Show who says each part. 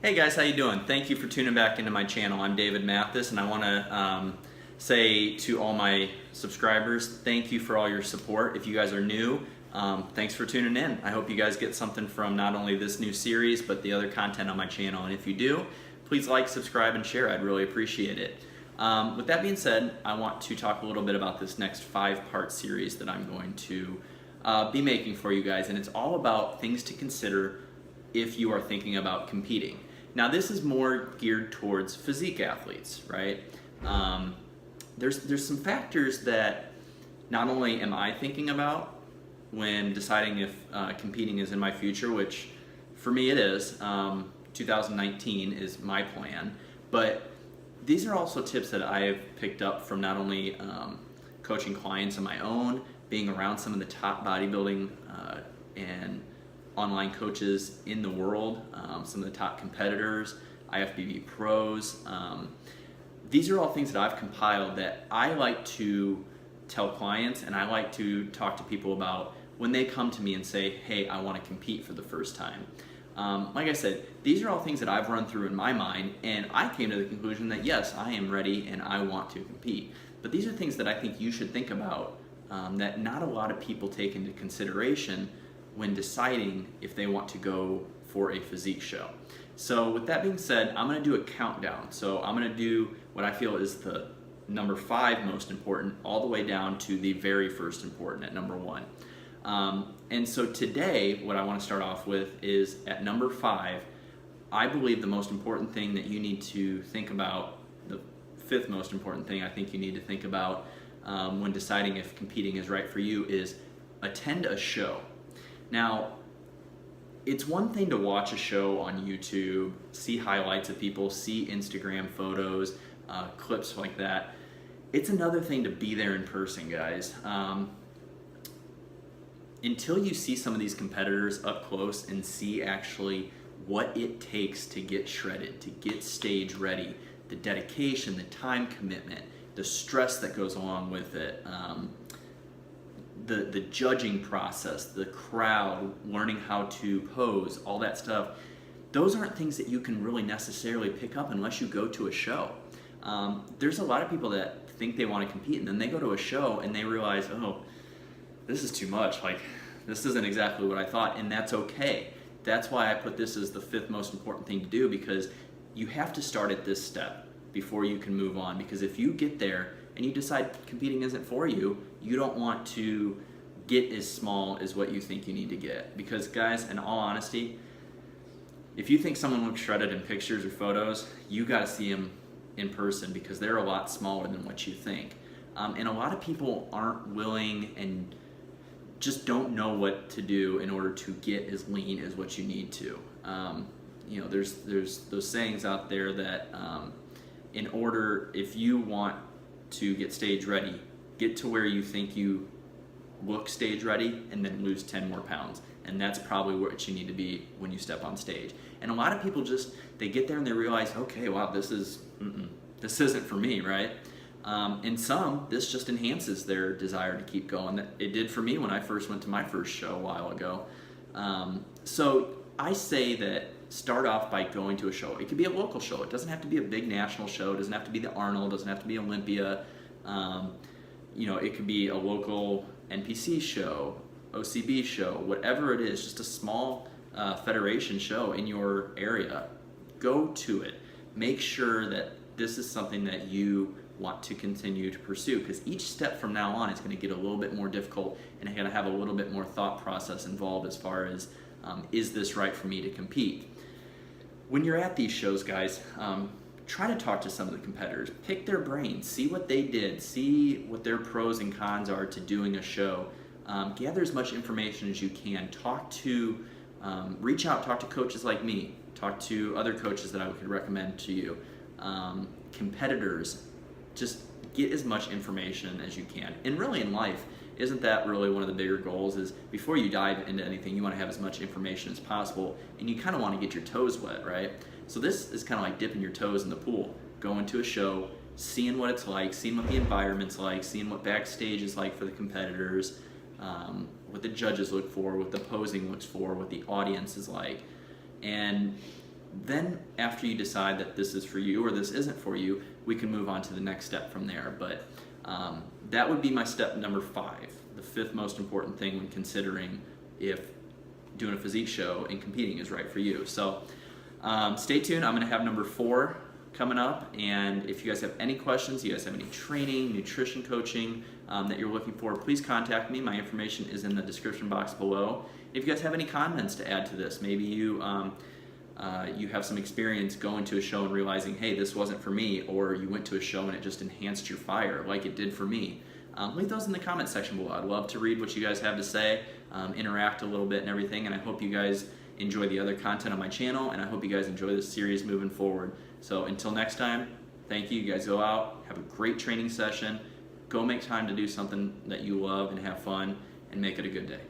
Speaker 1: Hey guys, how you doing? Thank you for tuning back into my channel. I'm David Mathas, and I want to say to all my subscribers, thank you for all your support. If you guys are new, thanks for tuning in. I hope you guys get something from not only this new series, but the other content on my channel. And if you do, please like, subscribe, and share. I'd really appreciate it. With that being said, I want to talk a little bit about this next 5-part series that I'm going to be making for you guys. And it's all about things to consider if you are thinking about competing. Now this is more geared towards physique athletes, right? There's some factors that not only am I thinking about when deciding if competing is in my future, which for me it is. 2019 is my plan, but these are also tips that I have picked up from not only coaching clients on my own, being around some of the top bodybuilding and online coaches in the world, some of the top competitors, IFBB pros. These are all things that I've compiled that I like to tell clients, and I like to talk to people about when they come to me and say, hey, I want to compete for the first time. Like I said, these are all things that I've run through in my mind, and I came to the conclusion that yes, I am ready and I want to compete. But these are things that I think you should think about that not a lot of people take into consideration when deciding if they want to go for a physique show. So with that being said, I'm going to do a countdown. So I'm going to do what I feel is the number 5 most important all the way down to the very first important at number 1. And so today what I want to start off with is at number 5, I believe the most important thing that you need to think about, the 5th most important thing I think you need to think about when deciding if competing is right for you is attend a show. Now, it's one thing to watch a show on YouTube, see highlights of people, see Instagram photos, clips like that. It's another thing to be there in person, guys. Until you see some of these competitors up close and see actually what it takes to get shredded, to get stage ready, the dedication, the time commitment, the stress that goes along with it, the judging process, the crowd, learning how to pose, all that stuff, those aren't things that you can really necessarily pick up unless you go to a show. There's a lot of people that think they want to compete, and then they go to a show and they realize, oh, this is too much, like this isn't exactly what I thought, and that's okay. That's why I put this as the 5th most important thing to do, because you have to start at this step before you can move on, because if you get there and you decide competing isn't for you, you don't want to get as small as what you think you need to get. Because guys, in all honesty, if you think someone looks shredded in pictures or photos, you got to see them in person, because they're a lot smaller than what you think. And a lot of people aren't willing and just don't know what to do in order to get as lean as what you need to. You know, there's those sayings out there that in order, if you want to get stage ready, get to where you think you look stage ready and then lose 10 more pounds. And that's probably what you need to be when you step on stage. And a lot of people just, they get there and they realize, okay, wow, this isn't for me, right? And some, this just enhances their desire to keep going. It did for me when I first went to my first show a while ago. So I say that start off by going to a show. It could be a local show. It doesn't have to be a big national show. It doesn't have to be the Arnold. It doesn't have to be Olympia. You know, it could be a local NPC show, OCB show, whatever it is, just a small federation show in your area. Go to it. Make sure that this is something that you want to continue to pursue, because each step from now on is going to get a little bit more difficult, and it's going to have a little bit more thought process involved as far as is this right for me to compete. When you're at these shows, guys, try to talk to some of the competitors, pick their brains, see what they did, see what their pros and cons are to doing a show. Gather as much information as you can. Reach out, talk to coaches like me, talk to other coaches that I could recommend to you, competitors. Just get as much information as you can. And really in life, isn't that really one of the bigger goals, is before you dive into anything, you want to have as much information as possible, and you kind of want to get your toes wet, right? So this is kind of like dipping your toes in the pool, going to a show, seeing what it's like, seeing what the environment's like, seeing what backstage is like for the competitors, what the judges look for, what the posing looks for, what the audience is like. And Then after you decide that this is for you or this isn't for you, we can move on to the next step from there. But that would be my step number 5, the 5th most important thing when considering if doing a physique show and competing is right for you. So stay tuned. I'm going to have number 4 coming up, and if you guys have any questions, you guys have any training, nutrition coaching that you're looking for, please contact me. My information is in the description box below. If you guys have any comments to add to this, maybe you have some experience going to a show and realizing, hey, this wasn't for me, or you went to a show and it just enhanced your fire like it did for me, leave those in the comment section below. I'd love to read what you guys have to say, interact a little bit and everything, and I hope you guys enjoy the other content on my channel, and I hope you guys enjoy this series moving forward. So until next time, thank you. You guys go out, have a great training session, go make time to do something that you love and have fun, and make it a good day.